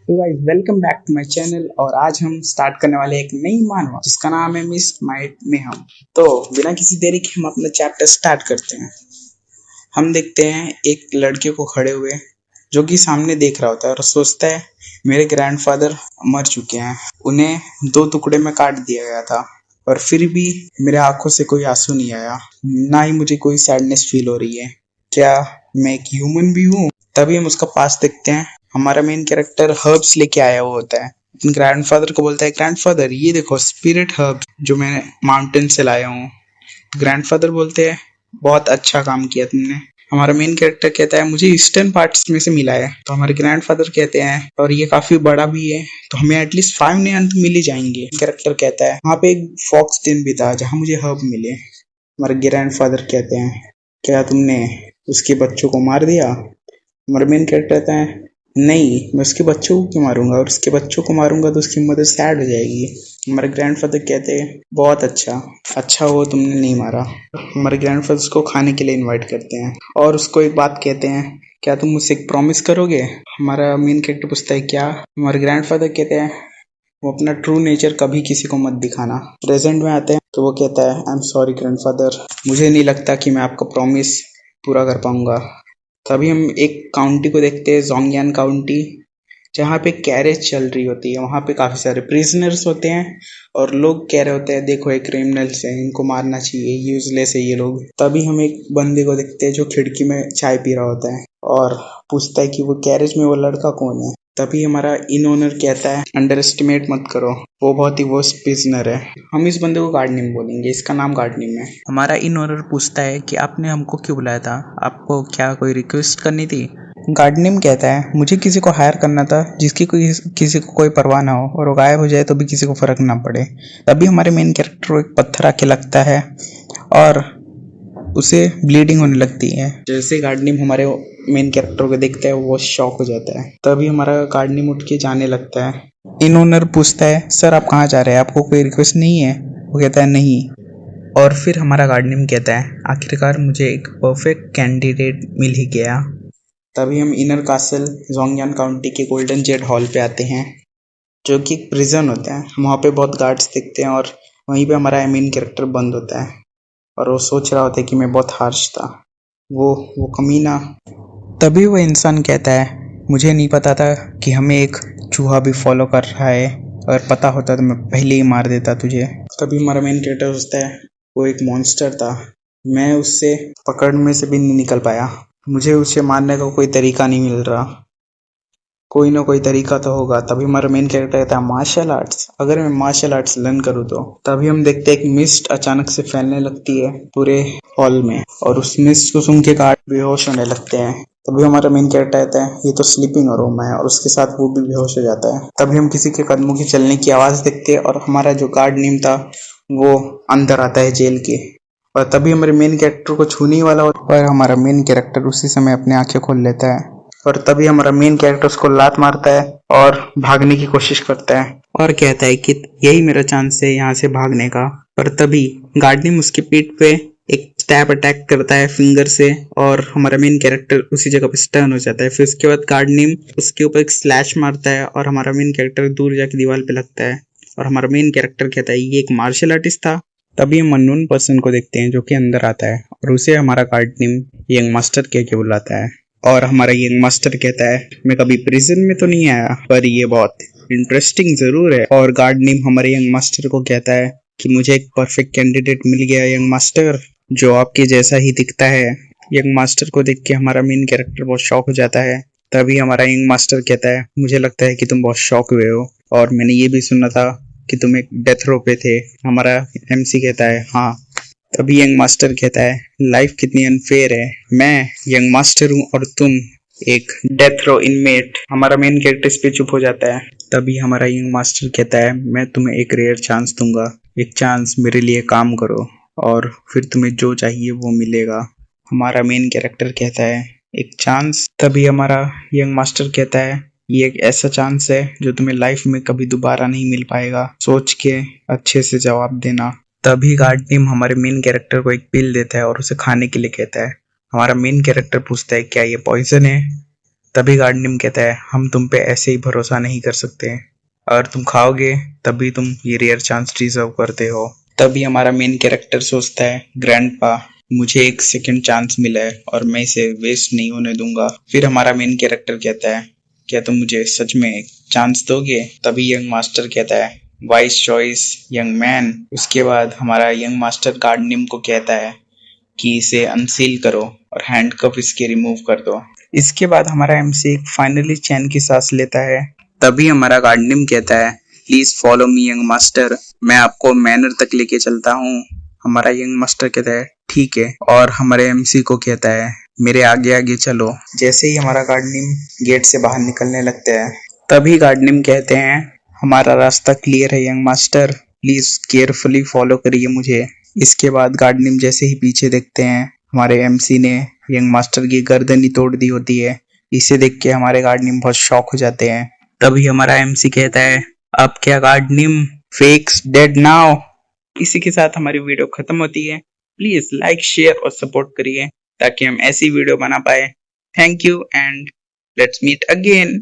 तो guys welcome back to my channel. और आज हम स्टार्ट करने वाले एक नई मानवा जिसका नाम है मिस माइट में हम। तो बिना किसी देरी के हम अपना चैप्टर स्टार्ट करते हैं। हम देखते हैं एक लड़के को खड़े हुए जो कि सामने देख रहा होता है और सोचता है मेरे ग्रैंडफादर मर चुके हैं, उन्हें दो टुकड़े में काट दिया गया था और फिर भी मेरे आंखों से कोई आंसू नहीं आया, ना ही मुझे कोई सैडनेस फील हो रही है। क्या मैं एक ह्यूमन भी हूँ? तभी हम उसका पास देखते हैं। हमारा मेन कैरेक्टर हर्ब्स लेके आया हुआ होता है। ग्रैंडफादर को बोलता है, ग्रैंडफादर ये देखो स्पिरिट हर्ब जो मैं माउंटेन से लाया हूँ। ग्रैंडफादर बोलते हैं बहुत अच्छा काम किया तुमने। हमारा मेन कैरेक्टर कहता है मुझे ईस्टर्न पार्ट्स में से मिला है। तो हमारे ग्रैंडफादर कहते हैं और ये काफी बड़ा भी है तो हमें एटलीस्ट 5 ने अंत मिल ही जाएंगे। कैरेक्टर कहता है वहाँ पे एक फॉक्स दिन भी था जहाँ मुझे हर्ब मिले। हमारे ग्रैंडफादर कहते हैं क्या तुमने उसके बच्चों को मार दिया? हमारा मेन कैरेक्टर कहता है नहीं, मैं उसके बच्चों को क्यों मारूंगा, और उसके बच्चों को मारूंगा तो उसकी मदर सैड हो जाएगी। हमारे ग्रैंडफादर कहते हैं बहुत अच्छा, अच्छा वो तुमने नहीं मारा। हमारे ग्रैंडफादर उसको खाने के लिए इनवाइट करते हैं और उसको एक बात कहते हैं क्या तुम मुझसे एक प्रॉमिस करोगे? हमारा मेन कैरेक्टर पूछता है क्या? हमारे ग्रैंडफादर कहते हैं वो अपना ट्रू नेचर कभी किसी को मत दिखाना। प्रेजेंट में आते हैं तो वो कहता है आई एम सॉरी ग्रैंडफादर, मुझे नहीं लगता कि मैं आपका प्रॉमिस पूरा कर पाऊंगा। तभी हम एक काउंटी को देखते हैं, जोंगयान काउंटी, जहाँ पे कैरेज चल रही होती है। वहाँ पे काफी सारे प्रिजनर्स होते हैं और लोग कह रहे होते हैं देखो ये क्रिमिनल्स हैं, इनको मारना चाहिए, यूजलेस है ये लोग। तभी हम एक बंदे को देखते हैं जो खिड़की में चाय पी रहा होता है और पूछता है कि वो कैरेज में वो लड़का कौन है। तभी हमारा इन ओनर कहता है अंडर एस्टिमेट मत करो, वो बहुत ही वर्स्ट प्रिजनर है। हम इस बंदे को गार्डनिम बोलेंगे, इसका नाम गार्डनिम है। हमारा इन ओनर पूछता है कि आपने हमको क्यों बुलाया था, आपको क्या कोई रिक्वेस्ट करनी थी? गार्डनिम कहता है मुझे किसी को हायर करना था जिसकी कोई किसी को कोई परवाह ना हो और वो गायब हो जाए तो भी किसी को फर्क ना पड़े। तभी हमारे मेन कैरेक्टर को एक पत्थर आके लगता है और उसे ब्लीडिंग होने लगती है। जैसे गार्डनिम हमारे मेन कैरेक्टर को देखता है वो शॉक हो जाता है। तभी हमारा गार्डनिम उठ के जाने लगता है। इन ओनर पूछता है सर आप कहाँ जा रहे हैं, आपको कोई रिक्वेस्ट नहीं है? वो कहता है नहीं। और फिर हमारा गार्डनिम कहता है आखिरकार मुझे एक परफेक्ट कैंडिडेट मिल ही गया। तभी हम इनर कासल जोंगयान काउंटी के गोल्डन जेट हॉल पे आते हैं जो कि एक प्रिजन होता है। हम वहाँ पे बहुत गार्ड्स देखते हैं और वहीं पे हमारा मेन कैरेक्टर बंद होता है और वो सोच रहा होता है कि मैं बहुत हार्श था, वो कमीना। तभी वो इंसान कहता है मुझे नहीं पता था कि हमें एक चूहा भी फॉलो कर रहा है, अगर पता होता तो मैं पहले ही मार देता तुझे। तभी हमारा मेन कैरेक्टर सोचता है वो एक मॉन्स्टर था, मैं उससे पकड़ में से भी नहीं निकल पाया, मुझे उसे मारने का कोई तरीका नहीं मिल रहा, कोई ना कोई तरीका तो होगा। तभी हमारा मेन कैरेक्टर कहता है मार्शल आर्ट्स, अगर मैं मार्शल आर्ट्स लर्न करूँ तो। तभी हम देखते हैं एक मिस्ट अचानक से फैलने लगती है पूरे हॉल में और उस मिस्ट को सुन के गार्ड बेहोश होने लगते हैं। तभी हमारा मेन कैरेक्टर कहता है ये तो स्लीपिंग रूम है और उसके साथ वो भी बेहोश हो जाता है। तभी हम किसी के कदमों की चलने की आवाज देखते हैं और हमारा जो गार्ड नीम था वो अंदर आता है जेल के। और तभी हमारे मेन कैरेक्टर को छूने वाला होता है और हमारा मेन कैरेक्टर उसी समय अपनी आंखें खोल लेता है और तभी हमारा मेन कैरेक्टर उसको लात मारता है और भागने की कोशिश करता है और कहता है कि यही मेरा चांस है यहाँ से भागने का। पर तभी गार्डनिम उसकी पीठ पे एक स्टैब अटैक करता है फिंगर से और हमारा मेन कैरेक्टर उसी जगह पे स्टर्न हो जाता है। फिर उसके बाद गार्डनिम उसके ऊपर एक स्लैश मारता है और हमारा मेन कैरेक्टर दूर जाके दीवार पे लगता है और हमारा मेन कैरेक्टर कहता है ये एक मार्शल आर्टिस्ट था। तभी हम अननोन पर्सन को देखते हैं जो कि अंदर आता है और उसे हमारा गार्डनिम यंग मास्टर कह के बुलाता है और हमारा यंग मास्टर कहता है मैं कभी प्रिजन में तो नहीं आया पर ये बहुत इंटरेस्टिंग जरूर है। और गार्डनिम हमारे यंग मास्टर को कहता है कि मुझे एक परफेक्ट कैंडिडेट मिल गया यंग मास्टर जो आपके जैसा ही दिखता है। यंग मास्टर को देख के हमारा मेन कैरेक्टर बहुत शॉक हो जाता है। तभी हमारा यंग मास्टर कहता है मुझे लगता है कि तुम बहुत शॉक हुए हो और मैंने ये भी सुना था कि तुम एक डेथ रो पे थे। हमारा एमसी कहता है हाँ। तभी यंग मास्टर कहता है लाइफ कितनी अनफेयर है, मैं यंग मास्टर हूँ और तुम एक डेथ रो इनमेट। हमारा मेन कैरेक्टर इस पे चुप हो जाता है। तभी हमारा यंग मास्टर कहता है मैं तुम्हें एक रेयर चांस दूंगा, एक चांस मेरे लिए काम करो और फिर तुम्हें जो चाहिए वो मिलेगा। हमारा मेन कैरेक्टर कहता है एक चांस। तभी हमारा यंग मास्टर कहता है ये एक ऐसा चांस है जो तुम्हें लाइफ में कभी दोबारा नहीं मिल पाएगा, सोच के अच्छे से जवाब देना। तभी गार्डनिम हमारे मेन कैरेक्टर को एक पिल देता है और उसे खाने के लिए कहता है। हमारा मेन कैरेक्टर पूछता है क्या ये पॉइजन है? तभी गार्ड निम कहता है हम तुम पे ऐसे ही भरोसा नहीं कर सकते, अगर तुम खाओगे तभी तुम ये रेयर चांस डिजर्व करते हो। तभी हमारा मेन कैरेक्टर सोचता है ग्रैंडपा मुझे एक सेकंड चांस मिला है और मैं इसे वेस्ट नहीं होने दूंगा। फिर हमारा मेन कैरेक्टर कहता है क्या तुम मुझे सच में एक चांस दोगे? तभी यंग मास्टर कहता है वाइज चॉइस यंग मैन। उसके बाद हमारा यंग मास्टर गार्ड निम को कहता है कि इसे अनसील करो और हैंडकफ इसके रिमूव कर दो। इसके बाद हमारा एमसी फाइनली चैन की सांस लेता है। तभी हमारा गार्ड निम कहता है please follow me young master, मैं आपको मैनर तक लेके चलता हूँ। हमारा यंग मास्टर कहता है ठीक है, और हमारे एमसी को कहता है मेरे आगे आगे चलो। जैसे ही हमारा गार्ड निम गेट से बाहर निकलने लगता है तभी गार्ड निम कहते हैं हमारा रास्ता क्लियर है young master, please carefully follow करिए मुझे। इसके बाद गार्ड निम जैसे ही पीछे देखते हैं हमारे एमसी ने यंग मास्टर की गर्दन ही तोड़ दी होती है। इसे देख के हमारे गार्ड निम बहुत शॉक हो जाते हैं। तभी हमारा एमसी कहता है अब क्या गार्ड निम फेक्स डेड नाउ। इसी के साथ हमारी वीडियो खत्म होती है। प्लीज लाइक शेयर और सपोर्ट करिए ताकि हम ऐसी वीडियो बना पाए। Thank you and let's meet again.